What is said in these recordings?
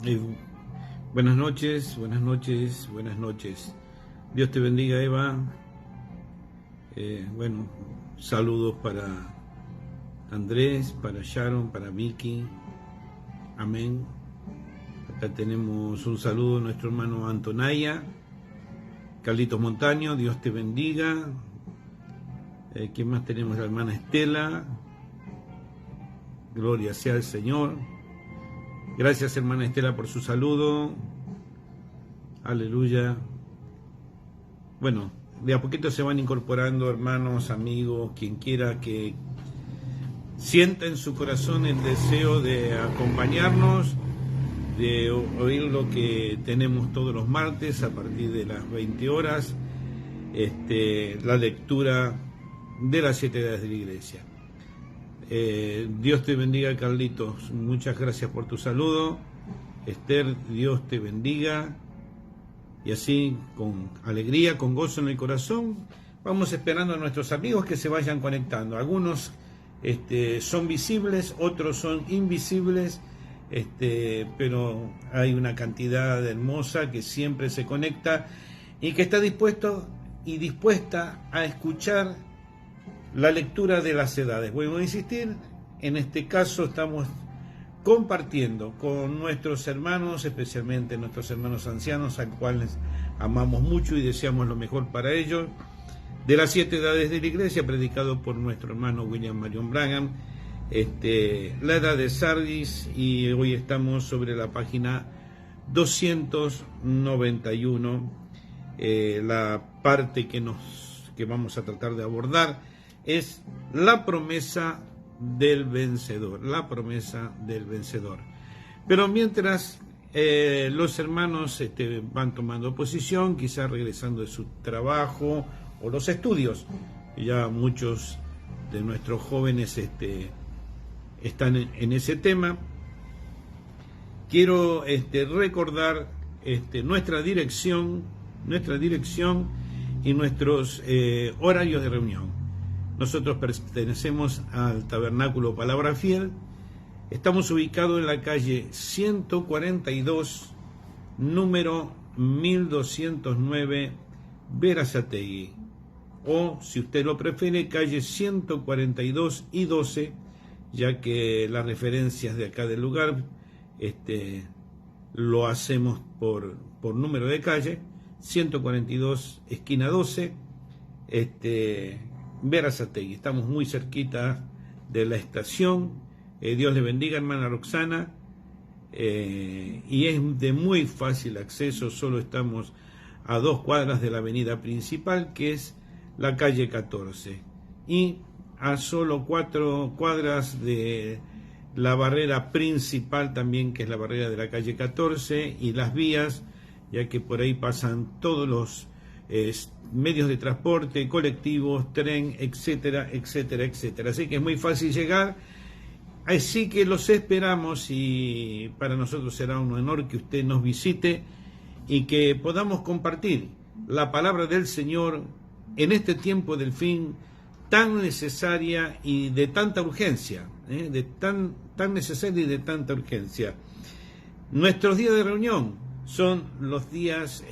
Eh, buenas noches, buenas noches, buenas noches. Dios te bendiga, Eva. Saludos para Andrés, para Sharon, para Vicky. Amén. Acá tenemos un saludo a nuestro hermano Antonaya. Carlitos Montaño, Dios te bendiga. ¿Quién más tenemos? La hermana Estela. Gloria sea al Señor. Gracias, hermana Estela, por su saludo. Aleluya. Bueno, de a poquito se van incorporando hermanos, amigos, quien quiera que sienta en su corazón el deseo de acompañarnos, de oír lo que tenemos todos los martes a partir de las 20 horas, la lectura de las 7 edades de la iglesia. Dios te bendiga, Carlitos, muchas gracias por tu saludo. Esther, Dios te bendiga. Y así, con alegría, con gozo en el corazón, vamos esperando a nuestros amigos que se vayan conectando. Algunos son visibles, otros son invisibles, pero hay una cantidad hermosa que siempre se conecta y que está dispuesto y dispuesta a escuchar la lectura de las edades. Vuelvo a insistir, en este caso estamos compartiendo con nuestros hermanos, especialmente nuestros hermanos ancianos, a los cuales amamos mucho y deseamos lo mejor para ellos, de las 7 edades de la iglesia, predicado por nuestro hermano William Marion Branham, la edad de Sardis, y hoy estamos sobre la página 291. La parte que vamos a tratar de abordar es la promesa del vencedor, la promesa del vencedor. Pero mientras los hermanos van tomando posición, quizás regresando de su trabajo o los estudios, ya muchos de nuestros jóvenes están en ese tema, quiero recordar nuestra dirección y nuestros horarios de reunión. Nosotros pertenecemos al Tabernáculo Palabra Fiel. Estamos ubicados en la calle 142, número 1209, Berazategui. O, si usted lo prefiere, calle 142 y 12, ya que las referencias de acá del lugar lo hacemos por número de calle. 142, esquina 12, Berazategui. Estamos muy cerquita de la estación. Dios le bendiga, hermana Roxana. Y es de muy fácil acceso. Solo estamos a 2 cuadras de la avenida principal, que es la calle 14. Y a solo 4 cuadras de la barrera principal también, que es la barrera de la calle 14, y las vías, ya que por ahí pasan todos los medios de transporte, colectivos, tren, etcétera, etcétera, etcétera. Así que es muy fácil llegar. Así que los esperamos y para nosotros será un honor que usted nos visite y que podamos compartir la palabra del Señor en este tiempo del fin tan necesaria y de tanta urgencia, tan necesaria y de tanta urgencia. Nuestros días de reunión son los días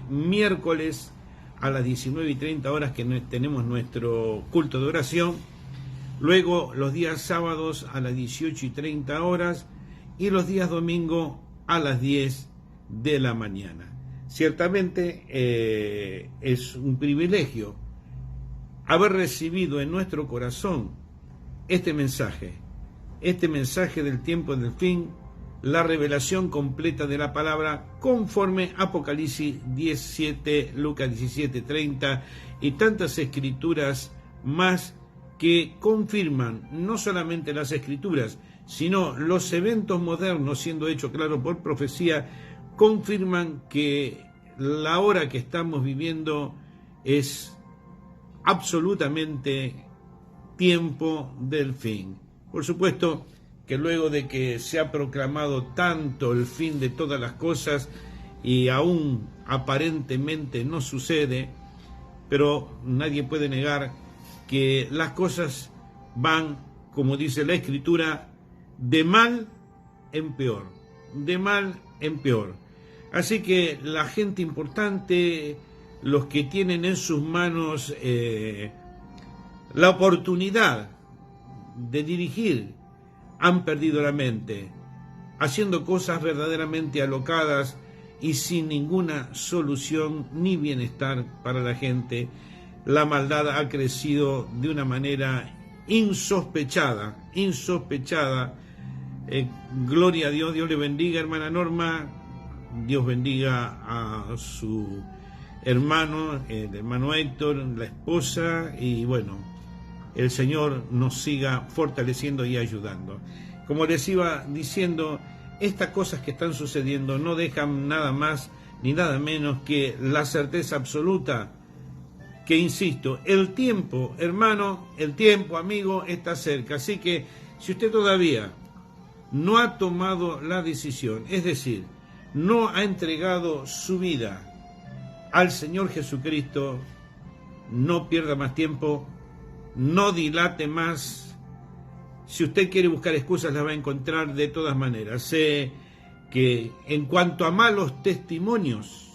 miércoles a las 19:30 horas, que tenemos nuestro culto de oración. Luego los días sábados a las 18:30 horas y los días domingo a las 10 de la mañana. Ciertamente es un privilegio haber recibido en nuestro corazón este mensaje del tiempo del fin, la revelación completa de la palabra conforme Apocalipsis 17, Lucas 17:30 y tantas escrituras más que confirman no solamente las escrituras, sino los eventos modernos siendo hechos claro por profecía, confirman que la hora que estamos viviendo es absolutamente tiempo del fin. Por supuesto que luego de que se ha proclamado tanto el fin de todas las cosas y aún aparentemente no sucede, pero nadie puede negar que las cosas van, como dice la Escritura, de mal en peor. de mal en peor. Así que la gente importante, los que tienen en sus manos la oportunidad de dirigir, han perdido la mente, haciendo cosas verdaderamente alocadas y sin ninguna solución ni bienestar para la gente. La maldad ha crecido de una manera insospechada. Gloria a Dios, Dios le bendiga, hermana Norma, Dios bendiga a su hermano, el hermano Héctor, la esposa, y bueno, el Señor nos siga fortaleciendo y ayudando. Como les iba diciendo, estas cosas que están sucediendo no dejan nada más ni nada menos que la certeza absoluta que, insisto, el tiempo, hermano, el tiempo, amigo, está cerca. Así que si usted todavía no ha tomado la decisión, es decir, no ha entregado su vida al Señor Jesucristo, no pierda más tiempo, no dilate más. Si usted quiere buscar excusas, las va a encontrar de todas maneras. Sé que en cuanto a malos testimonios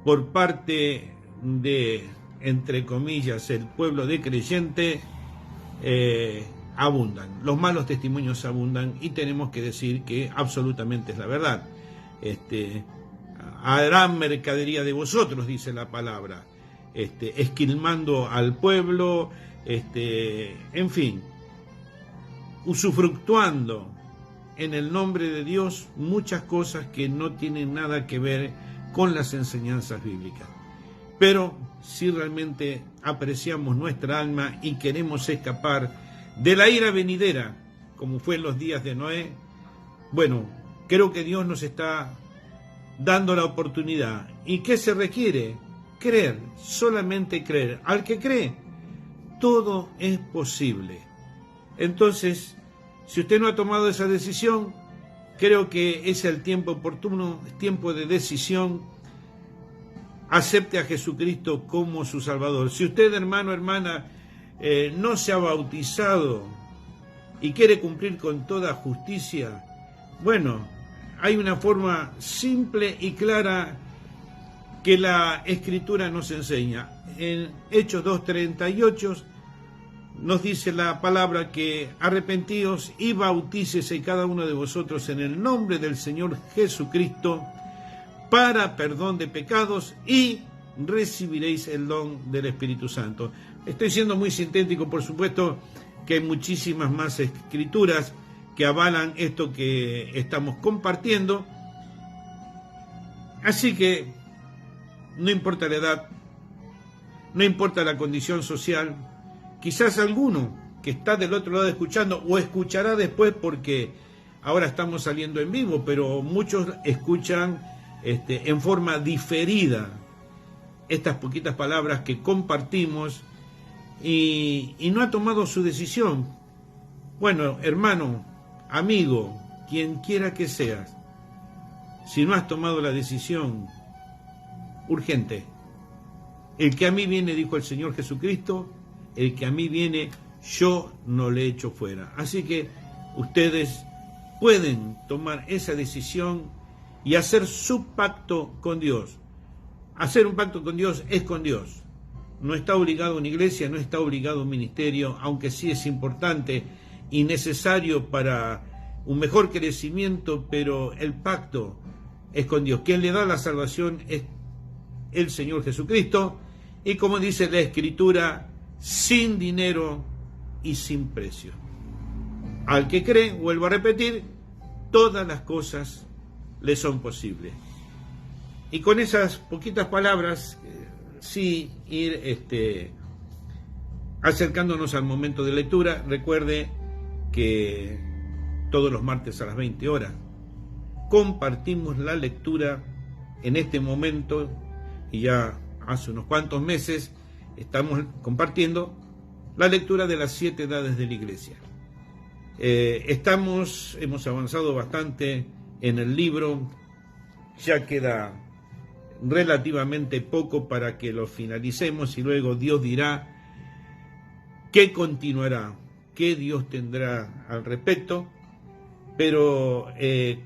por parte de, entre comillas, el pueblo de creyente, abundan. Los malos testimonios abundan y tenemos que decir que absolutamente es la verdad. Harán mercadería de vosotros, dice la palabra, esquilmando al pueblo, en fin, usufructuando en el nombre de Dios muchas cosas que no tienen nada que ver con las enseñanzas bíblicas. Pero si realmente apreciamos nuestra alma y queremos escapar de la ira venidera, como fue en los días de Noé, bueno, creo que Dios nos está dando la oportunidad. ¿Y qué se requiere? Creer, solamente creer. Al que cree, todo es posible. Entonces, si usted no ha tomado esa decisión, creo que es el tiempo oportuno, es tiempo de decisión. Acepte a Jesucristo como su Salvador. Si usted, hermano, hermana, no se ha bautizado y quiere cumplir con toda justicia, bueno, hay una forma simple y clara que la Escritura nos enseña. En Hechos 2:38 nos dice la palabra que arrepentíos y bautícese cada uno de vosotros en el nombre del Señor Jesucristo para perdón de pecados y recibiréis el don del Espíritu Santo. Estoy siendo muy sintético, por supuesto que hay muchísimas más escrituras que avalan esto que estamos compartiendo. Así que no importa la edad, no importa la condición social, quizás alguno que está del otro lado escuchando o escuchará después porque ahora estamos saliendo en vivo, pero muchos escuchan en forma diferida estas poquitas palabras que compartimos y no ha tomado su decisión. Bueno, hermano, amigo, quien quiera que seas, si no has tomado la decisión urgente, el que a mí viene, dijo el Señor Jesucristo, el que a mí viene, yo no le echo fuera. Así que ustedes pueden tomar esa decisión y hacer su pacto con Dios. Hacer un pacto con Dios es con Dios. No está obligado una iglesia, no está obligado un ministerio, aunque sí es importante y necesario para un mejor crecimiento, pero el pacto es con Dios. Quien le da la salvación es el Señor Jesucristo, y como dice la Escritura, sin dinero y sin precio. Al que cree, vuelvo a repetir, todas las cosas le son posibles. Y con esas poquitas palabras, sí, ir acercándonos al momento de lectura. Recuerde que todos los martes a las 20 horas compartimos la lectura. En este momento, y ya hace unos cuantos meses, estamos compartiendo la lectura de las 7 edades de la iglesia. Hemos avanzado bastante en el libro, ya queda relativamente poco para que lo finalicemos y luego Dios dirá qué continuará, qué Dios tendrá al respecto. pero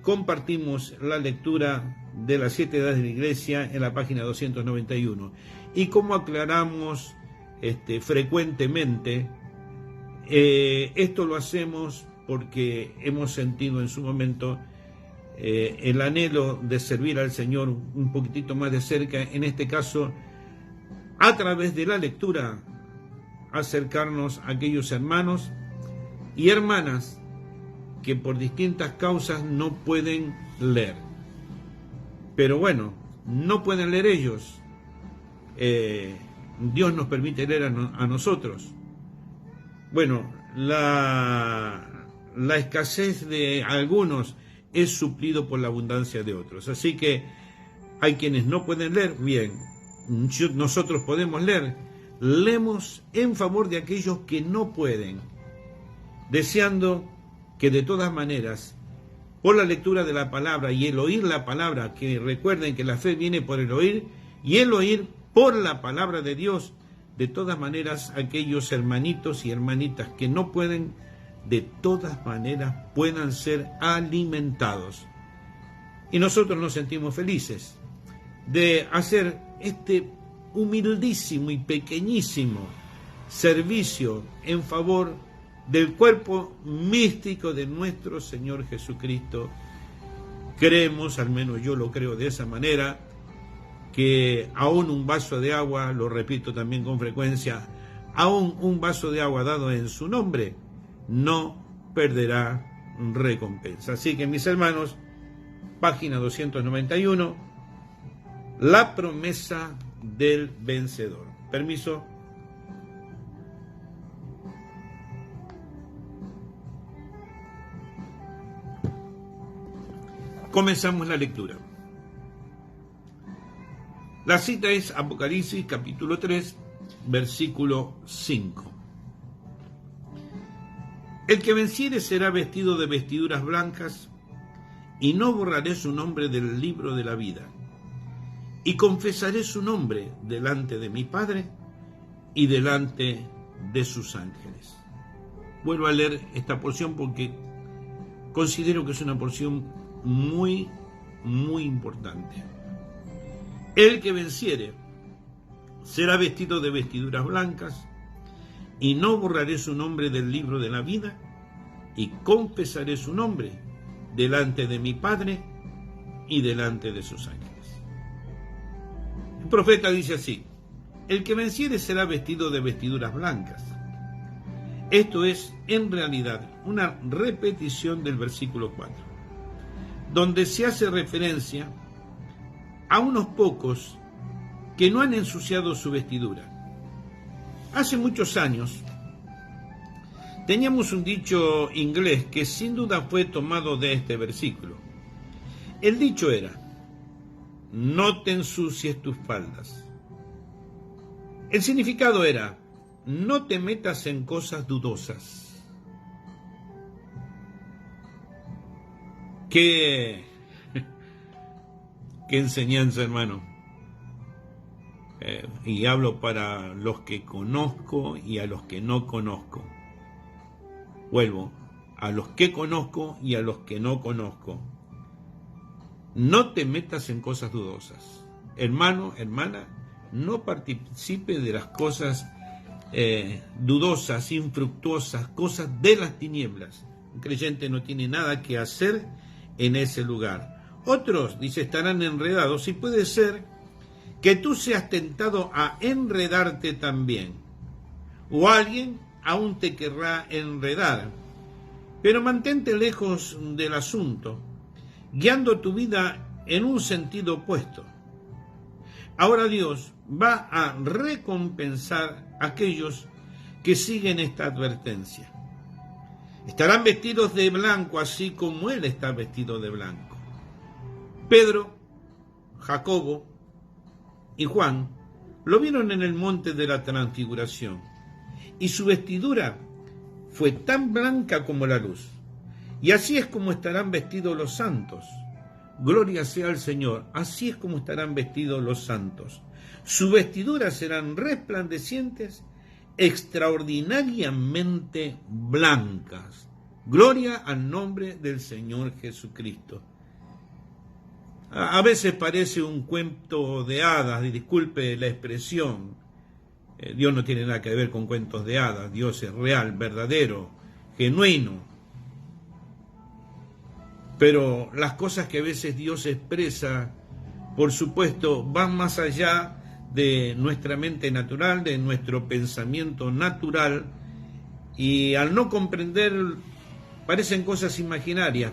compartimos la lectura de las 7 edades de la Iglesia en la página 291. Y como aclaramos frecuentemente, esto lo hacemos porque hemos sentido en su momento el anhelo de servir al Señor un poquitito más de cerca, en este caso a través de la lectura, acercarnos a aquellos hermanos y hermanas que por distintas causas no pueden leer. Pero bueno, no pueden leer ellos. Dios nos permite leer a nosotros. Bueno, la escasez de algunos es suplido por la abundancia de otros. Así que hay quienes no pueden leer, bien, nosotros podemos leer. Leemos en favor de aquellos que no pueden, deseando que de todas maneras, por la lectura de la palabra y el oír la palabra, que recuerden que la fe viene por el oír, y el oír por la palabra de Dios, de todas maneras aquellos hermanitos y hermanitas que no pueden, de todas maneras puedan ser alimentados. Y nosotros nos sentimos felices de hacer este humildísimo y pequeñísimo servicio en favor del cuerpo místico de nuestro Señor Jesucristo. Creemos, al menos yo lo creo de esa manera, que aún un vaso de agua, lo repito también con frecuencia, aún un vaso de agua dado en su nombre no perderá recompensa. Así que, mis hermanos, página 291, la promesa del vencedor. Permiso. Comenzamos la lectura. La cita es Apocalipsis capítulo 3, versículo 5. El que venciere será vestido de vestiduras blancas, y no borraré su nombre del libro de la vida, y confesaré su nombre delante de mi Padre y delante de sus ángeles. Vuelvo a leer esta porción porque considero que es una porción muy, muy importante. El que venciere será vestido de vestiduras blancas, y no borraré su nombre del libro de la vida, y confesaré su nombre delante de mi Padre y delante de sus ángeles. El profeta dice así: el que venciere será vestido de vestiduras blancas. Esto es, en realidad, una repetición del versículo 4, donde se hace referencia a unos pocos que no han ensuciado su vestidura. Hace muchos años teníamos un dicho inglés que sin duda fue tomado de este versículo. El dicho era: no te ensucies tus faldas. El significado era: no te metas en cosas dudosas. Qué enseñanza, hermano. Y hablo para los que conozco y a los que no conozco. Vuelvo, a los que conozco y a los que no conozco. No te metas en cosas dudosas. Hermano, hermana, no participe de las cosas dudosas, infructuosas, cosas de las tinieblas. Un creyente no tiene nada que hacer en ese lugar. Otros, dice, estarán enredados, y puede ser que tú seas tentado a enredarte también, o alguien aún te querrá enredar, pero mantente lejos del asunto, guiando tu vida en un sentido opuesto. Ahora Dios va a recompensar a aquellos que siguen esta advertencia. Estarán vestidos de blanco, así como Él está vestido de blanco. Pedro, Jacobo y Juan lo vieron en el monte de la Transfiguración, y su vestidura fue tan blanca como la luz. Y así es como estarán vestidos los santos. Gloria sea al Señor. Así es como estarán vestidos los santos. Sus vestiduras serán resplandecientes, extraordinariamente blancas. Gloria al nombre del Señor Jesucristo. A veces parece un cuento de hadas, y disculpe la expresión. Dios no tiene nada que ver con cuentos de hadas. Dios es real, verdadero, genuino. Pero las cosas que a veces Dios expresa, por supuesto, van más allá de nuestra mente natural, de nuestro pensamiento natural, y al no comprender parecen cosas imaginarias.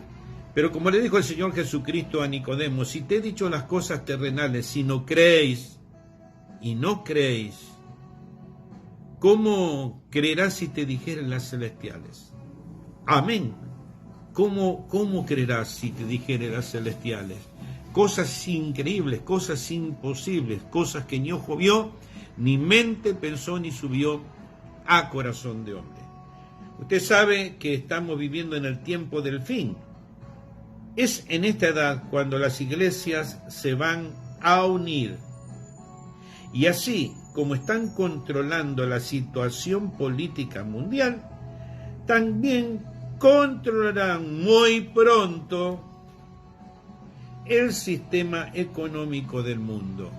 Pero como le dijo el Señor Jesucristo a Nicodemo, si te he dicho las cosas terrenales, si no creéis y no creéis, ¿cómo creerás si te dijeren las celestiales? Amén. ¿Cómo creerás si te dijeren las celestiales? Cosas increíbles, cosas imposibles, cosas que ni ojo vio, ni mente pensó, ni subió a corazón de hombre. Usted sabe que estamos viviendo en el tiempo del fin. Es en esta edad cuando las iglesias se van a unir. Y así como están controlando la situación política mundial, también controlarán muy pronto el sistema económico del mundo.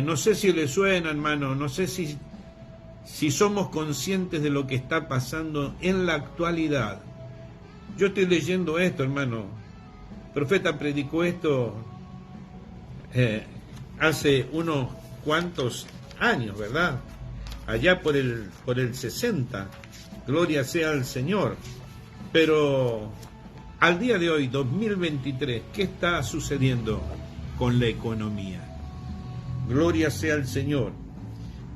No sé si le suena, hermano, no sé si somos conscientes de lo que está pasando en la actualidad. Yo estoy leyendo esto, hermano. El profeta predicó esto hace unos cuantos años, ¿verdad? Allá por el 60. Gloria sea al Señor. Pero al día de hoy, 2023, ¿qué está sucediendo con la economía? Gloria sea al Señor.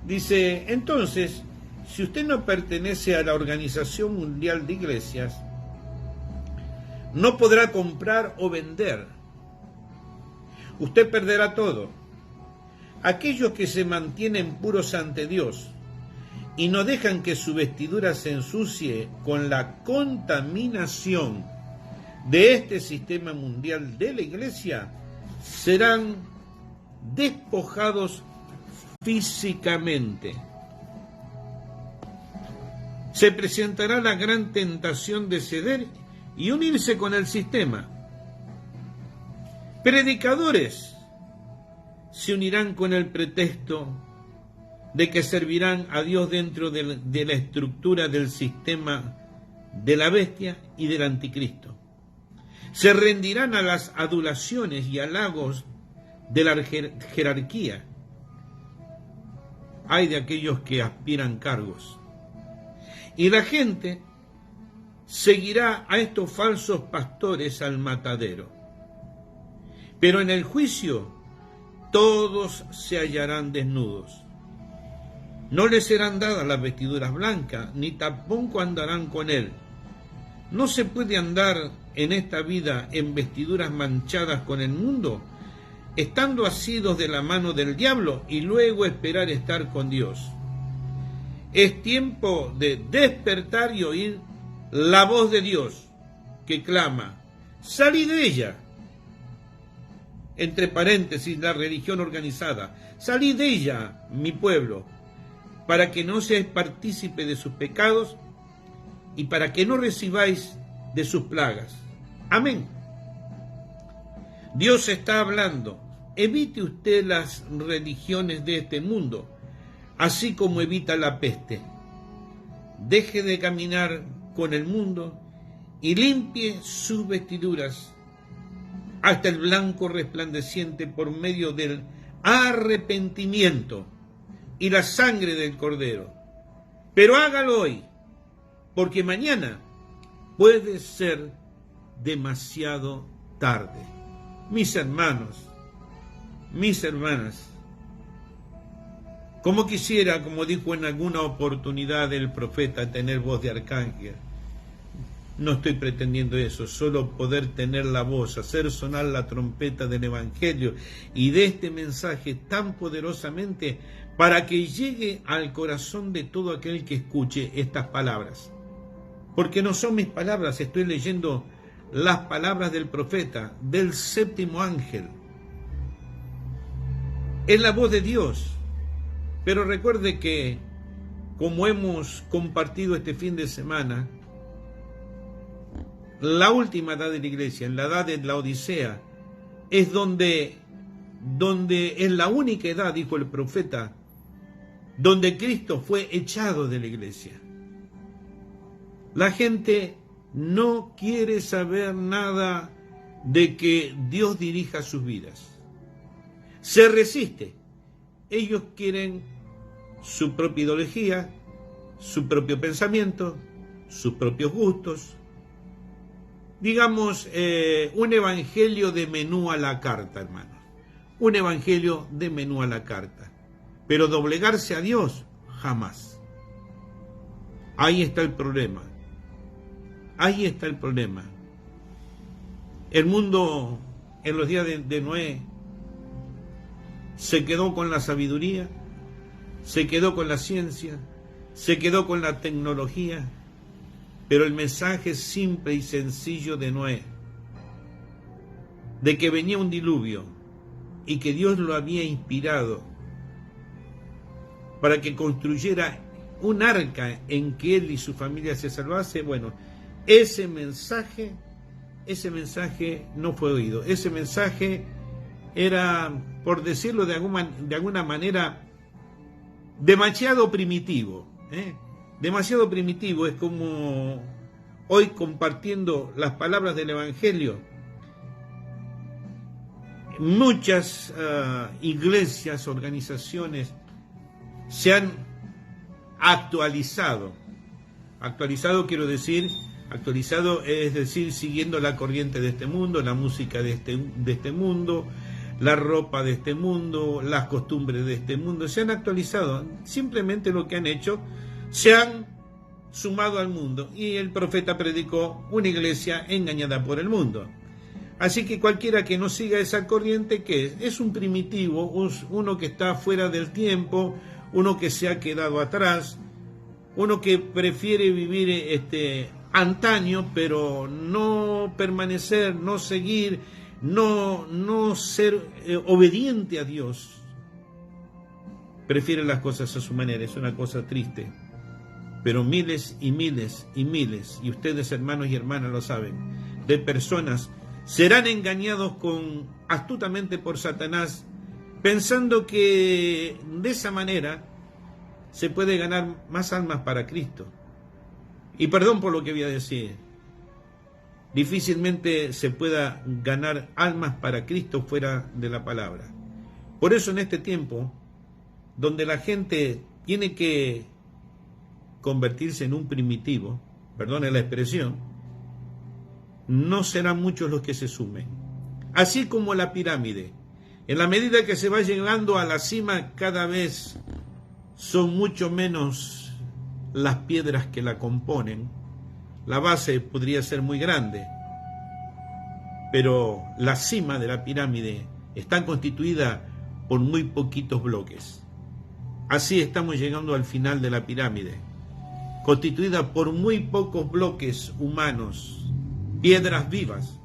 Dice, entonces, si usted no pertenece a la Organización Mundial de Iglesias, no podrá comprar o vender. Usted perderá todo. Aquellos que se mantienen puros ante Dios y no dejan que su vestidura se ensucie con la contaminación de este sistema mundial de la Iglesia, serán despojados físicamente. Se presentará la gran tentación de ceder y unirse con el sistema. Predicadores se unirán con el pretexto de que servirán a Dios dentro de la estructura del sistema de la bestia y del anticristo. Se rendirán a las adulaciones y halagos de la jerarquía. Hay de aquellos que aspiran cargos. Y la gente seguirá a estos falsos pastores al matadero. Pero en el juicio todos se hallarán desnudos. No les serán dadas las vestiduras blancas, ni tampoco andarán con él. No se puede andar en esta vida en vestiduras manchadas con el mundo, estando asidos de la mano del diablo y luego esperar estar con Dios. Es tiempo de despertar y oír la voz de Dios que clama, salid de ella. Entre paréntesis, la religión organizada, salid de ella, mi pueblo, para que no seáis partícipe de sus pecados y para que no recibáis de sus plagas. Amén. Dios está hablando. Evite usted las religiones de este mundo, así como evita la peste. Deje de caminar con el mundo y limpie sus vestiduras hasta el blanco resplandeciente por medio del arrepentimiento y la sangre del Cordero. Pero hágalo hoy, porque mañana puede ser demasiado tarde. Mis hermanos, mis hermanas, como quisiera, como dijo en alguna oportunidad el profeta, tener voz de arcángel. No estoy pretendiendo eso, solo poder tener la voz, hacer sonar la trompeta del Evangelio y de este mensaje tan poderosamente para que llegue al corazón de todo aquel que escuche estas palabras. Porque no son mis palabras, estoy leyendo las palabras del profeta, del séptimo ángel. Es la voz de Dios. Pero recuerde que, como hemos compartido este fin de semana, la última edad de la iglesia, en la edad de la Odisea, es donde es la única edad, dijo el profeta, donde Cristo fue echado de la iglesia. La gente no quiere saber nada de que Dios dirija sus vidas. Se resiste. Ellos quieren su propia ideología, su propio pensamiento, sus propios gustos. Digamos, un evangelio de menú a la carta, hermanos. Un evangelio de menú a la carta. Pero doblegarse a Dios, jamás. Ahí está el problema. Ahí está el problema. El mundo en los días de Noé se quedó con la sabiduría, se quedó con la ciencia, se quedó con la tecnología, pero el mensaje simple y sencillo de Noé, de que venía un diluvio y que Dios lo había inspirado para que construyera un arca en que él y su familia se salvase, bueno, ese mensaje no fue oído. Ese mensaje era, por decirlo de alguna manera, demasiado primitivo. Demasiado primitivo. Es como hoy, compartiendo las palabras del Evangelio, muchas iglesias, organizaciones se han actualizado. Actualizado quiero decir, actualizado es decir, siguiendo la corriente de este mundo, la música de este mundo, la ropa de este mundo, las costumbres de este mundo. Se han actualizado. Simplemente lo que han hecho, se han sumado al mundo. Y el profeta predicó una iglesia engañada por el mundo. Así que cualquiera que no siga esa corriente, ¿qué es? Es un primitivo, uno que está fuera del tiempo, uno que se ha quedado atrás, uno que prefiere vivir antaño, pero no permanecer, no seguir, no ser obediente a Dios. Prefiere las cosas a su manera. Es una cosa triste. Pero miles y miles y miles, y ustedes, hermanos y hermanas, lo saben, de personas serán engañados astutamente por Satanás, pensando que de esa manera se puede ganar más almas para Cristo. Y perdón por lo que voy a decir, difícilmente se pueda ganar almas para Cristo fuera de la palabra. Por eso en este tiempo, donde la gente tiene que convertirse en un primitivo, perdone la expresión, no serán muchos los que se sumen. Así como la pirámide, en la medida que se va llegando a la cima, cada vez son mucho menos las piedras que la componen. La base podría ser muy grande, pero la cima de la pirámide está constituida por muy poquitos bloques. Así estamos llegando al final de la pirámide, constituida por muy pocos bloques humanos, piedras vivas,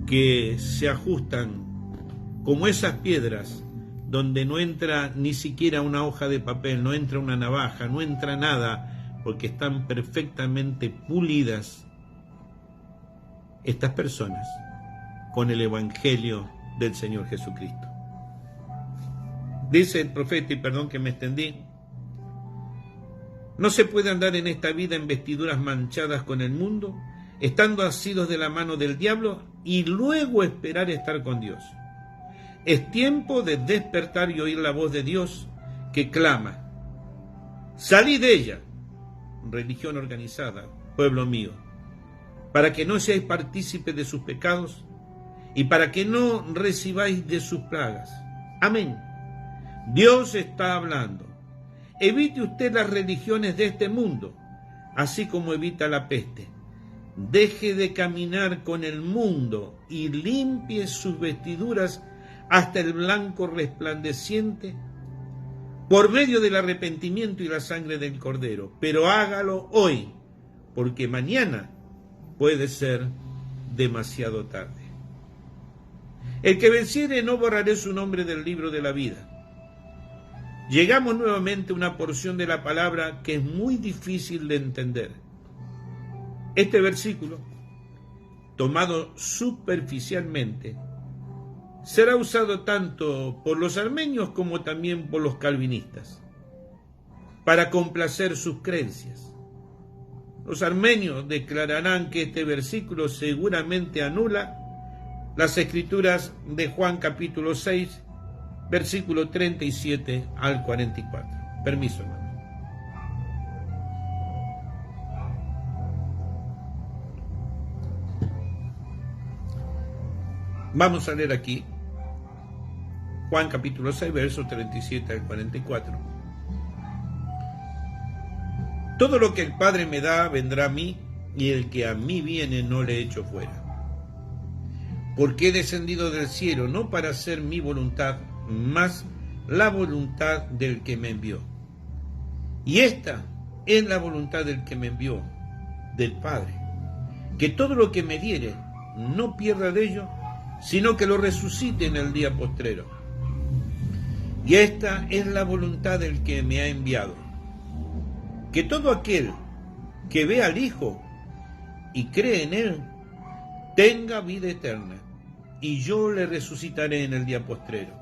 que se ajustan como esas piedras donde no entra ni siquiera una hoja de papel, no entra una navaja, no entra nada, porque están perfectamente pulidas estas personas con el Evangelio del Señor Jesucristo. Dice el profeta, y perdón que me extendí, no se puede andar en esta vida en vestiduras manchadas con el mundo, estando asidos de la mano del diablo y luego esperar estar con Dios. Es tiempo de despertar y oír la voz de Dios que clama: salid de ella, religión organizada, pueblo mío, para que no seáis partícipes de sus pecados y para que no recibáis de sus plagas. Amén. Dios está hablando. Evite usted las religiones de este mundo, así como evita la peste. Deje de caminar con el mundo y limpie sus vestiduras hasta el blanco resplandeciente por medio del arrepentimiento y la sangre del Cordero. Pero hágalo hoy, porque mañana puede ser demasiado tarde. El que venciere, no borraré su nombre del libro de la vida. Llegamos nuevamente a una porción de la palabra que es muy difícil de entender. Este versículo, tomado superficialmente, será usado tanto por los armenios como también por los calvinistas, para complacer sus creencias. Los armenios declararán que este versículo seguramente anula las escrituras de Juan capítulo 6, versículo 37 al 44. Permiso, hermano. Vamos a leer aquí Juan capítulo 6, versos 37 al 44. Todo lo que el Padre me da vendrá a mí, y el que a mí viene no le echo fuera. Porque he descendido del cielo no para hacer mi voluntad, mas la voluntad del que me envió. Y esta es la voluntad del que me envió, del Padre, que todo lo que me diere no pierda de ello, sino que lo resucite en el día postrero. Y esta es la voluntad del que me ha enviado, que todo aquel que ve al Hijo y cree en Él, tenga vida eterna, y yo le resucitaré en el día postrero.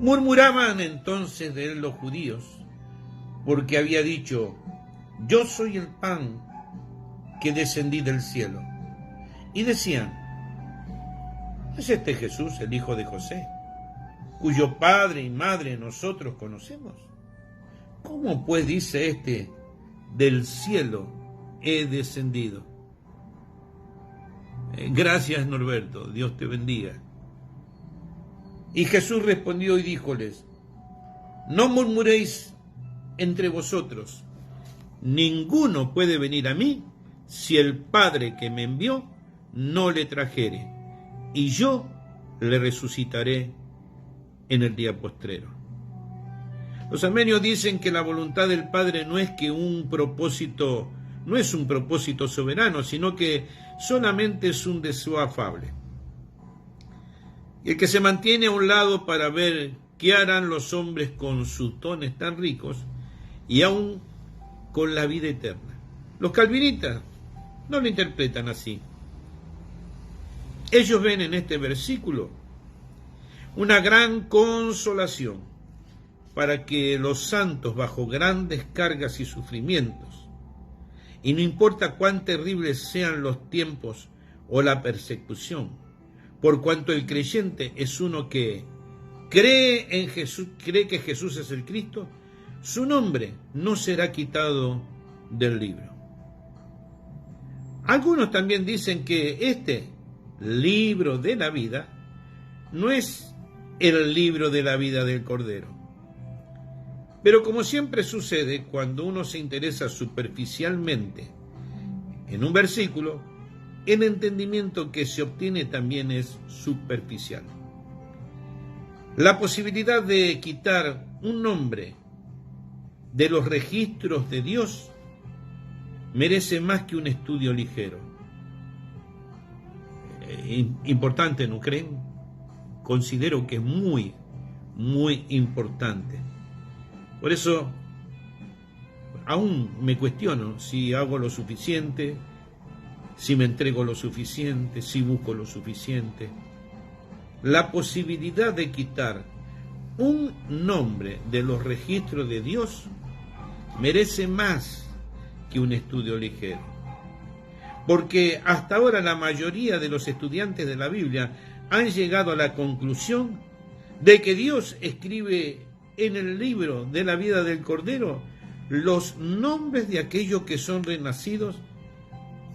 Murmuraban entonces de él los judíos, porque había dicho: yo soy el pan que descendí del cielo. Y decían: ¿es este Jesús, el hijo de José, cuyo padre y madre nosotros conocemos? ¿Cómo pues dice este: del cielo he descendido? Gracias, Norberto, Dios te bendiga. Y Jesús respondió y díjoles: no murmuréis entre vosotros, ninguno puede venir a mí si el Padre que me envió no le trajere, y yo le resucitaré en el día postrero. Los armenios dicen que la voluntad del Padre no es un propósito soberano, sino que solamente es un deseo afable. Y el que se mantiene a un lado para ver qué harán los hombres con sus dones tan ricos y aún con la vida eterna. Los calvinistas no lo interpretan así. Ellos ven en este versículo una gran consolación para que los santos, bajo grandes cargas y sufrimientos, y no importa cuán terribles sean los tiempos o la persecución, por cuanto el creyente es uno que cree en Jesús, cree que Jesús es el Cristo, su nombre no será quitado del libro. Algunos también dicen que este libro de la vida no es el libro de la vida del Cordero. Pero como siempre sucede cuando uno se interesa superficialmente en un versículo, el entendimiento que se obtiene también es superficial. La posibilidad de quitar un nombre de los registros de Dios merece más que un estudio ligero. Importante, ¿no creen? Considero que es muy, muy importante. Por eso, aún me cuestiono si hago lo suficiente, si me entrego lo suficiente, si busco lo suficiente. La posibilidad de quitar un nombre de los registros de Dios merece más que un estudio ligero. Porque hasta ahora la mayoría de los estudiantes de la Biblia han llegado a la conclusión de que Dios escribe en el libro de la vida del Cordero los nombres de aquellos que son renacidos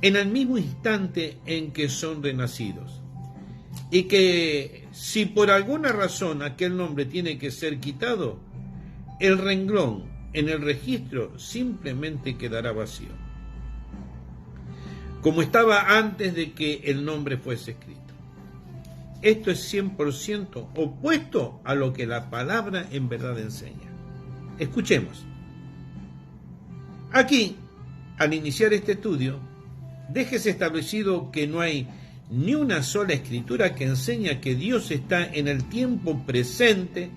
en el mismo instante en que son renacidos, y que si por alguna razón aquel nombre tiene que ser quitado, el renglón en el registro simplemente quedará vacío, como estaba antes de que el nombre fuese escrito. Esto es 100% opuesto a lo que la palabra en verdad enseña. Escuchemos. Aquí, al iniciar este estudio, déjese establecido que no hay ni una sola escritura que enseña que Dios está en el tiempo presente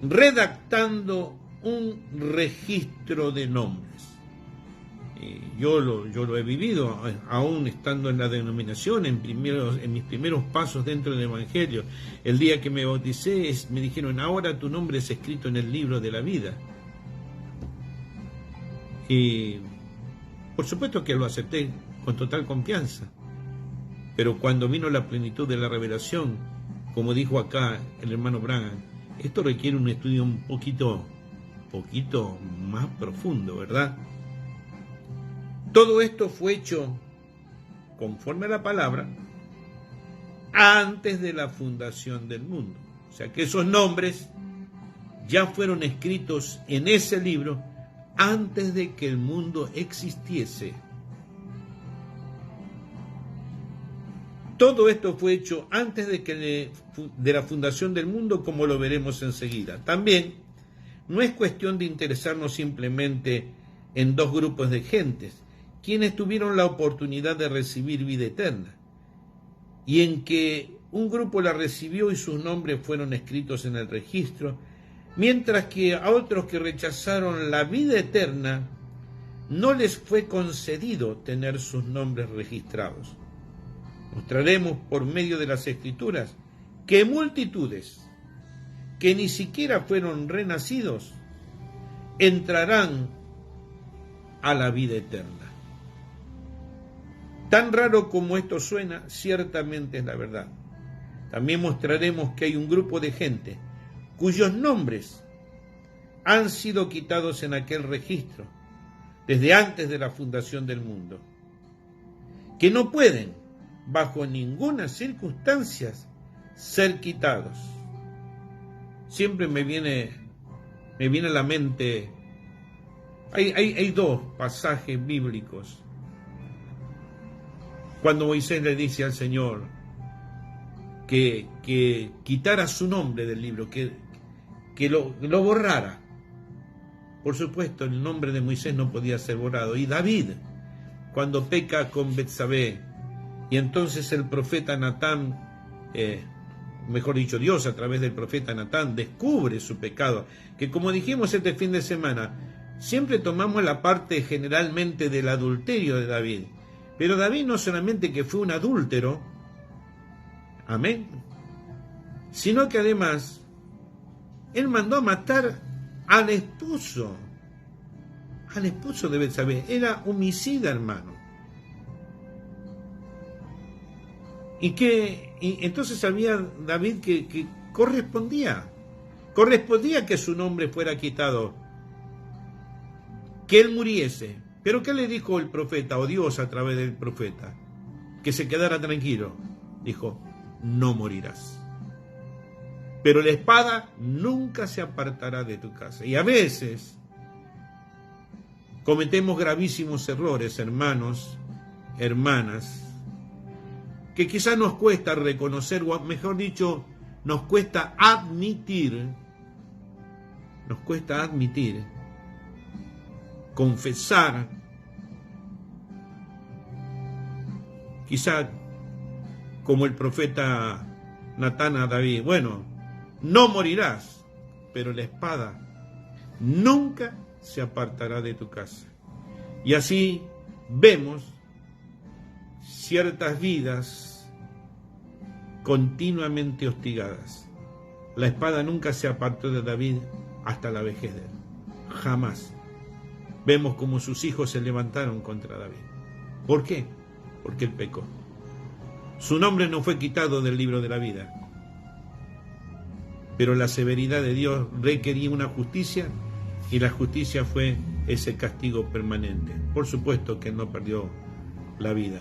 redactando un registro de nombres. Yo lo he vivido, aún estando en la denominación, en mis primeros pasos dentro del Evangelio. El día que me bauticé, me dijeron, ahora tu nombre es escrito en el libro de la vida. Y por supuesto que lo acepté con total confianza. Pero cuando vino la plenitud de la revelación, como dijo acá el hermano Branham, esto requiere un estudio un poquito más profundo, ¿verdad? Todo esto fue hecho conforme a la palabra antes de la fundación del mundo. O sea que esos nombres ya fueron escritos en ese libro antes de que el mundo existiese. Todo esto fue hecho antes de la fundación del mundo, como lo veremos enseguida. También no es cuestión de interesarnos simplemente en dos grupos de gentes, quienes tuvieron la oportunidad de recibir vida eterna, y en que un grupo la recibió y sus nombres fueron escritos en el registro, mientras que a otros que rechazaron la vida eterna no les fue concedido tener sus nombres registrados. Mostraremos por medio de las Escrituras que multitudes que ni siquiera fueron renacidos entrarán a la vida eterna. Tan raro como esto suena, ciertamente es la verdad. También mostraremos que hay un grupo de gente cuyos nombres han sido quitados en aquel registro desde antes de la fundación del mundo, que no pueden, bajo ninguna circunstancia, ser quitados. Siempre me viene a la mente, hay dos pasajes bíblicos. Cuando Moisés le dice al Señor que quitara su nombre del libro, que lo borrara. Por supuesto, el nombre de Moisés no podía ser borrado. Y David, cuando peca con Betsabé, y entonces el profeta Natán, mejor dicho, Dios a través del profeta Natán descubre su pecado, que como dijimos este fin de semana, siempre tomamos la parte generalmente del adulterio de David. Pero David no solamente que fue un adúltero, amén, sino que además él mandó a matar al esposo de Betsabé. Era homicida, hermano. Y entonces sabía David que correspondía que su nombre fuera quitado, que él muriese. Pero ¿qué le dijo el profeta, o Dios a través del profeta? Que se quedara tranquilo. Dijo, no morirás. Pero la espada nunca se apartará de tu casa. Y a veces cometemos gravísimos errores, hermanos, hermanas, que quizás nos cuesta reconocer, o mejor dicho, nos cuesta admitir, confesar, quizá como el profeta Natán a David, bueno, no morirás, pero la espada nunca se apartará de tu casa. Y así vemos ciertas vidas continuamente hostigadas. La espada nunca se apartó de David hasta la vejez de él, jamás. Vemos como sus hijos se levantaron contra David. ¿Por qué? Porque él pecó. Su nombre no fue quitado del libro de la vida, pero la severidad de Dios requería una justicia, y la justicia fue ese castigo permanente. Por supuesto que él no perdió la vida.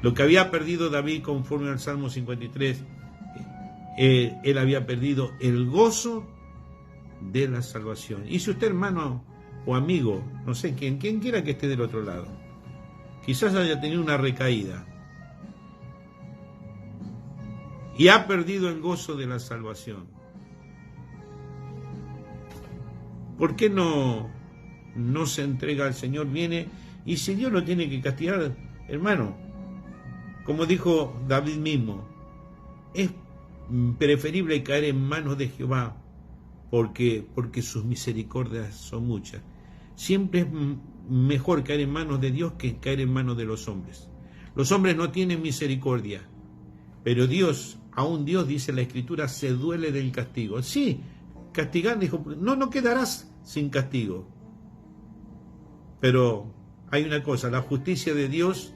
Lo que había perdido David, conforme al Salmo 53, él había perdido el gozo de la salvación. Y si usted, hermano o amigo, no sé, quien quiera que esté del otro lado, quizás haya tenido una recaída y ha perdido el gozo de la salvación, ¿por qué no se entrega al Señor? Viene, y si Dios lo tiene que castigar, hermano, como dijo David mismo, es preferible caer en manos de Jehová, porque sus misericordias son muchas. Siempre es mejor caer en manos de Dios que caer en manos de los hombres. Los hombres no tienen misericordia, pero Dios, aún Dios, dice la Escritura, se duele del castigo. Sí, castigar, dijo, no quedarás sin castigo. Pero hay una cosa, la justicia de Dios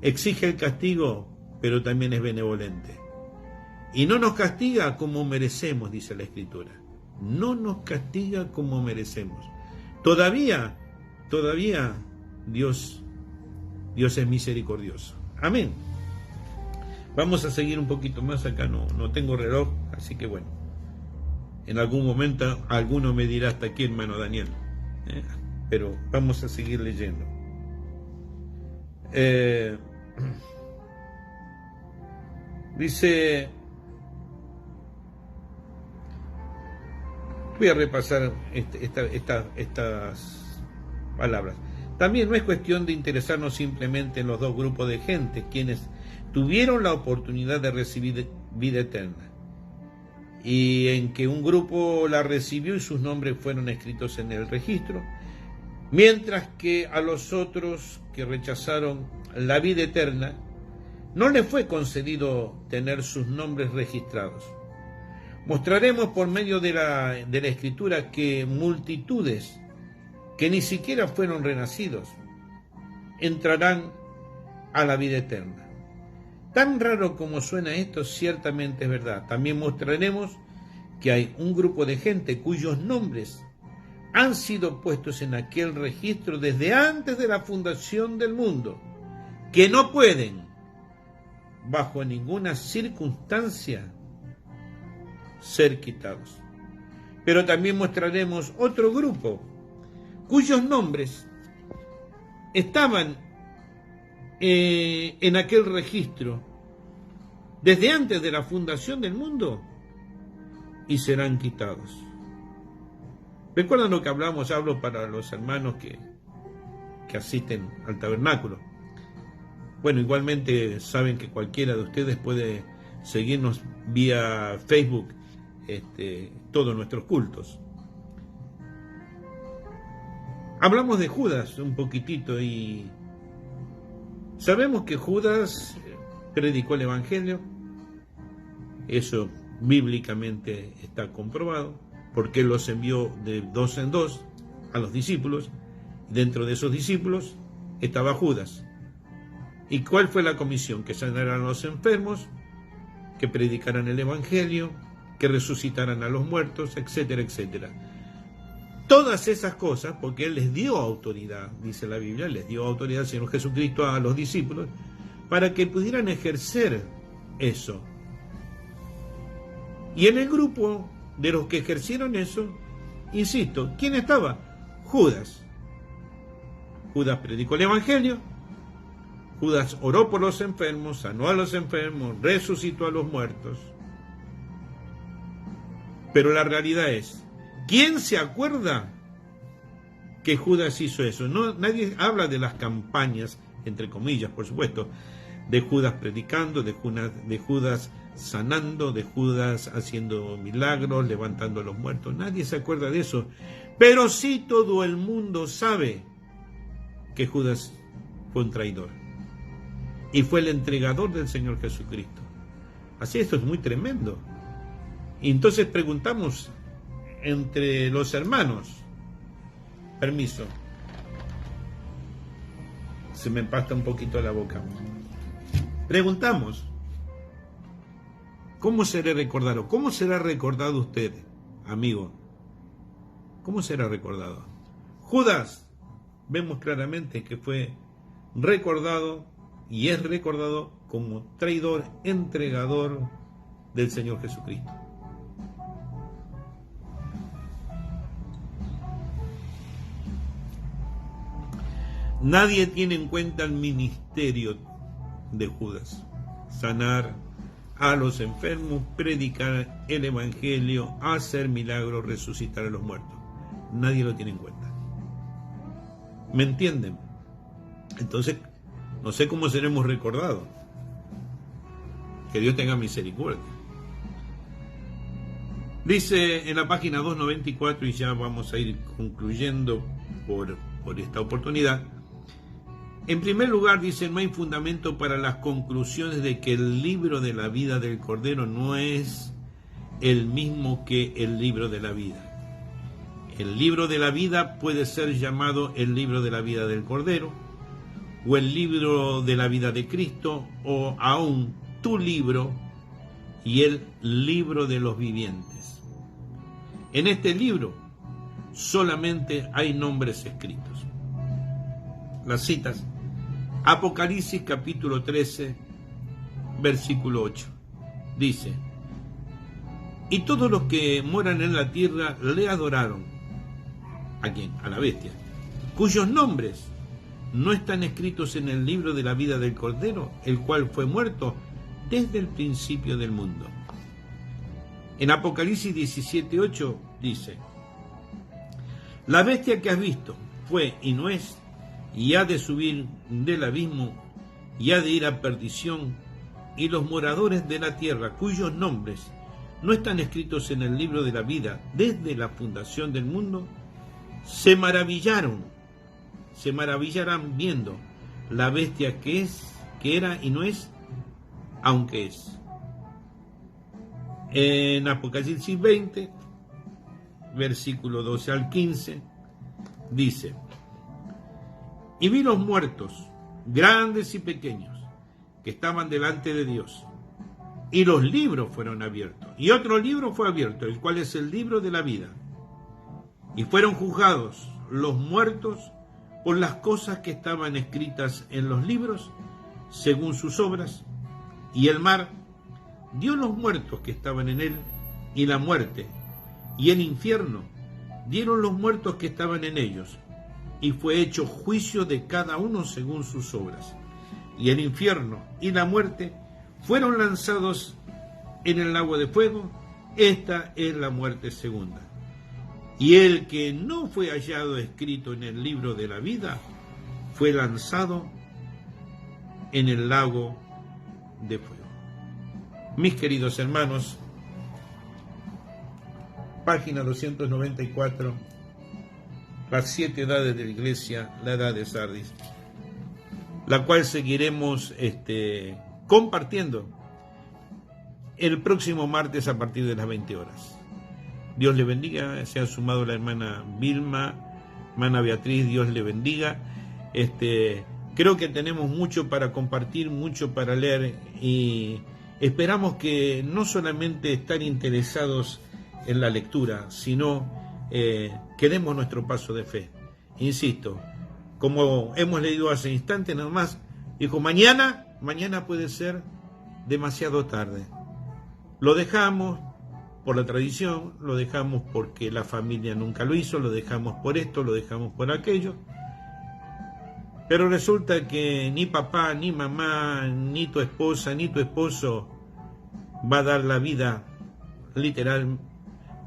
exige el castigo, pero también es benevolente. Y no nos castiga como merecemos, dice la Escritura. No nos castiga como merecemos. Todavía Dios es misericordioso. Amén. Vamos a seguir un poquito más acá, no tengo reloj, así que bueno. En algún momento alguno me dirá hasta aquí, hermano Daniel. Pero vamos a seguir leyendo. Dice, voy a repasar estas palabras. También no es cuestión de interesarnos simplemente en los dos grupos de gente, quienes tuvieron la oportunidad de recibir vida eterna, y en que un grupo la recibió y sus nombres fueron escritos en el registro, mientras que a los otros que rechazaron la vida eterna no les fue concedido tener sus nombres registrados. Mostraremos por medio de la Escritura que multitudes que ni siquiera fueron renacidos entrarán a la vida eterna. Tan raro como suena esto, ciertamente es verdad. También mostraremos que hay un grupo de gente cuyos nombres han sido puestos en aquel registro desde antes de la fundación del mundo, que no pueden, bajo ninguna circunstancia, ser quitados. Pero también mostraremos otro grupo cuyos nombres estaban en aquel registro desde antes de la fundación del mundo y serán quitados. ¿Recuerdan lo que hablamos? Hablo para los hermanos que asisten al tabernáculo. Bueno, igualmente saben que cualquiera de ustedes puede seguirnos vía Facebook, todos nuestros cultos. Hablamos de Judas un poquitito y sabemos que Judas predicó el Evangelio. Eso bíblicamente está comprobado, porque él los envió de dos en dos a los discípulos. Dentro de esos discípulos estaba Judas. ¿Y cuál fue la comisión? Que sanaran a los enfermos, que predicaran el Evangelio, que resucitaran a los muertos, etcétera, etcétera. Todas esas cosas, porque él les dio autoridad, dice la Biblia, les dio autoridad al Señor Jesucristo a los discípulos, para que pudieran ejercer eso. Y en el grupo de los que ejercieron eso, insisto, ¿quién estaba? Judas. Judas predicó el Evangelio, Judas oró por los enfermos, sanó a los enfermos, resucitó a los muertos. Pero la realidad es, ¿quién se acuerda que Judas hizo eso? No, nadie habla de las campañas, entre comillas, por supuesto, de Judas predicando, de Judas sanando, de Judas haciendo milagros, levantando a los muertos. Nadie se acuerda de eso. Pero sí todo el mundo sabe que Judas fue un traidor y fue el entregador del Señor Jesucristo. Así, esto es muy tremendo. Y entonces preguntamos entre los hermanos, permiso, se me empasta un poquito la boca. Preguntamos, ¿cómo seré recordado? ¿Cómo será recordado usted, amigo? ¿Cómo será recordado? Judas, vemos claramente que fue recordado y es recordado como traidor, entregador del Señor Jesucristo. Nadie tiene en cuenta el ministerio de Judas: sanar a los enfermos, predicar el Evangelio, hacer milagros, resucitar a los muertos. Nadie lo tiene en cuenta. ¿Me entienden? Entonces, no sé cómo seremos recordados. Que Dios tenga misericordia. Dice en la página 294, y ya vamos a ir concluyendo por esta oportunidad. En primer lugar, dice, no hay fundamento para las conclusiones de que el libro de la vida del Cordero no es el mismo que el libro de la vida. El libro de la vida puede ser llamado el libro de la vida del Cordero, o el libro de la vida de Cristo, o aún tu libro y el libro de los vivientes. En este libro solamente hay nombres escritos. Las citas: Apocalipsis capítulo 13, versículo 8. Dice: y todos los que moran en la tierra le adoraron. ¿A quién? A la bestia, cuyos nombres no están escritos en el libro de la vida del Cordero, el cual fue muerto desde el principio del mundo. En Apocalipsis 17:8 dice: la bestia que has visto fue y no es, y ha de subir del abismo, y ha de ir a perdición, y los moradores de la tierra, cuyos nombres no están escritos en el libro de la vida desde la fundación del mundo, se maravillarán viendo la bestia que era y no es, aunque es. En Apocalipsis 20, versículo 12 al 15, dice: y vi los muertos, grandes y pequeños, que estaban delante de Dios, y los libros fueron abiertos, y otro libro fue abierto, el cual es el libro de la vida, y fueron juzgados los muertos por las cosas que estaban escritas en los libros, según sus obras, y el mar dio los muertos que estaban en él, y la muerte y el infierno dieron los muertos que estaban en ellos, y fue hecho juicio de cada uno según sus obras. Y el infierno y la muerte fueron lanzados en el lago de fuego. Esta es la muerte segunda. Y el que no fue hallado escrito en el libro de la vida fue lanzado en el lago de fuego. Mis queridos hermanos, página 294, las 7 edades de la iglesia, la edad de Sardis, la cual seguiremos compartiendo el próximo martes a partir de las 20 horas. Dios le bendiga. Se ha sumado la hermana Vilma, hermana Beatriz, Dios le bendiga. Creo que tenemos mucho para compartir, mucho para leer, y esperamos que no solamente estar interesados en la lectura, sino que demos nuestro paso de fe. Insisto, como hemos leído hace instantes nada más, dijo, mañana puede ser demasiado tarde. Lo dejamos por la tradición, lo dejamos porque la familia nunca lo hizo, lo dejamos por esto, lo dejamos por aquello. Pero resulta que ni papá, ni mamá, ni tu esposa, ni tu esposo va a dar la vida literal,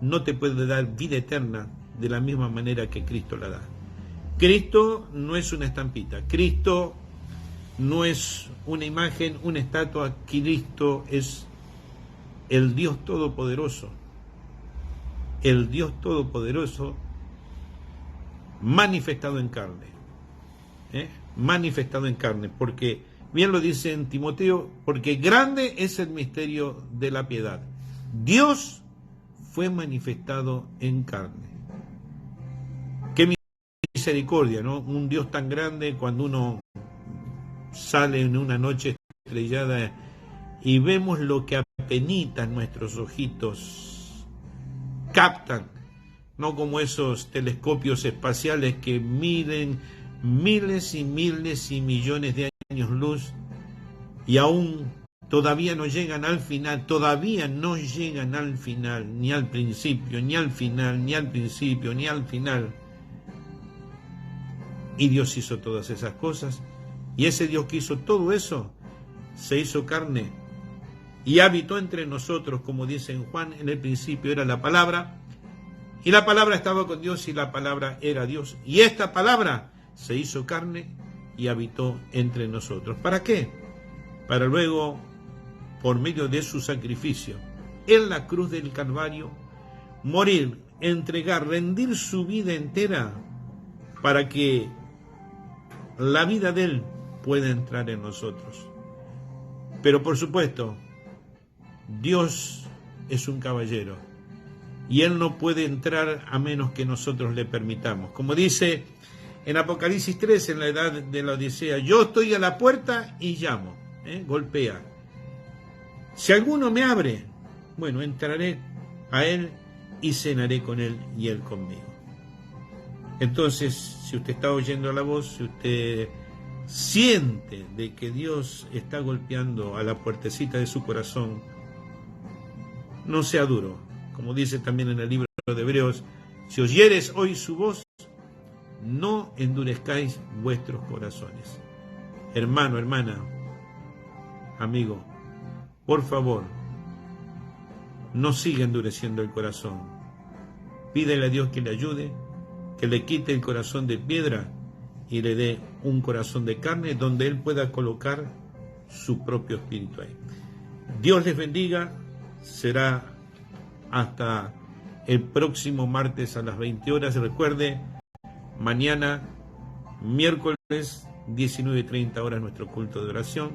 no te puede dar vida eterna de la misma manera que Cristo la da. Cristo no es una estampita, Cristo no es una imagen, una estatua, Cristo es el Dios Todopoderoso, manifestado en carne, manifestado en carne, porque bien lo dice en Timoteo, porque grande es el misterio de la piedad. Dios fue manifestado en carne. Qué misericordia, ¿no? Un Dios tan grande, cuando uno sale en una noche estrellada y vemos lo que apenitas nuestros ojitos captan, no como esos telescopios espaciales que miden miles y miles y millones de años luz y aún todavía no llegan al final, ni al principio, ni al final, ni al principio, ni al final. Y Dios hizo todas esas cosas, y ese Dios que hizo todo eso se hizo carne y habitó entre nosotros, como dice en Juan, en el principio era la palabra, y la palabra estaba con Dios, y la palabra era Dios, y esta palabra se hizo carne y habitó entre nosotros. ¿Para qué? Para luego, por medio de su sacrificio en la cruz del Calvario, morir, entregar, rendir su vida entera para que la vida de Él pueda entrar en nosotros. Pero por supuesto, Dios es un caballero y Él no puede entrar a menos que nosotros le permitamos. Como dice en Apocalipsis 3, en la edad de la Odisea, yo estoy a la puerta y llamo, golpea. Si alguno me abre, bueno, entraré a Él y cenaré con Él y Él conmigo. Entonces, si usted está oyendo la voz, si usted siente de que Dios está golpeando a la puertecita de su corazón, no sea duro. Como dice también en el libro de Hebreos, si oyeres hoy su voz, no endurezcáis vuestros corazones. Hermano, hermana, amigo, por favor, no siga endureciendo el corazón. Pídele a Dios que le ayude, que le quite el corazón de piedra y le dé un corazón de carne donde Él pueda colocar su propio espíritu ahí. Dios les bendiga. Será hasta el próximo martes a las 20 horas. Recuerde, mañana, miércoles, 19:30 horas, nuestro culto de oración.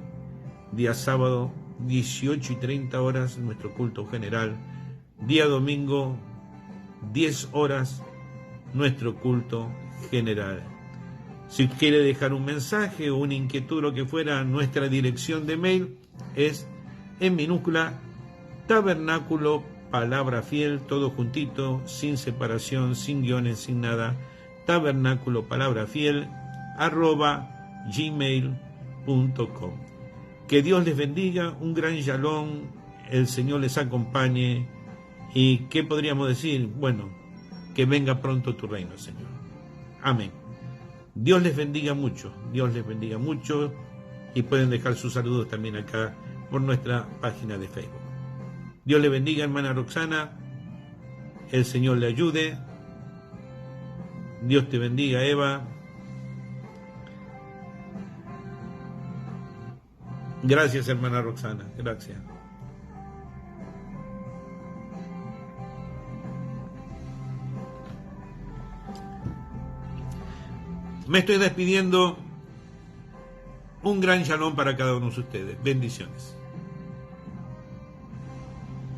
Día sábado, 18:30 horas, nuestro culto general. Día domingo, 10 horas, nuestro culto general. Si quiere dejar un mensaje o una inquietud, lo que fuera, nuestra dirección de mail es en minúscula tabernáculo palabra fiel, todo juntito, sin separación, sin guiones, sin nada, tabernáculo palabra fiel @gmail.com. Que Dios les bendiga, un gran shalom, el Señor les acompañe. ¿Y qué podríamos decir? Bueno, que venga pronto tu reino, Señor. Amén. Dios les bendiga mucho, Dios les bendiga mucho, y pueden dejar sus saludos también acá por nuestra página de Facebook. Dios le bendiga, hermana Roxana, el Señor le ayude. Dios te bendiga, Eva. Gracias, hermana Roxana, gracias. Me estoy despidiendo. Un gran shalom para cada uno de ustedes. Bendiciones.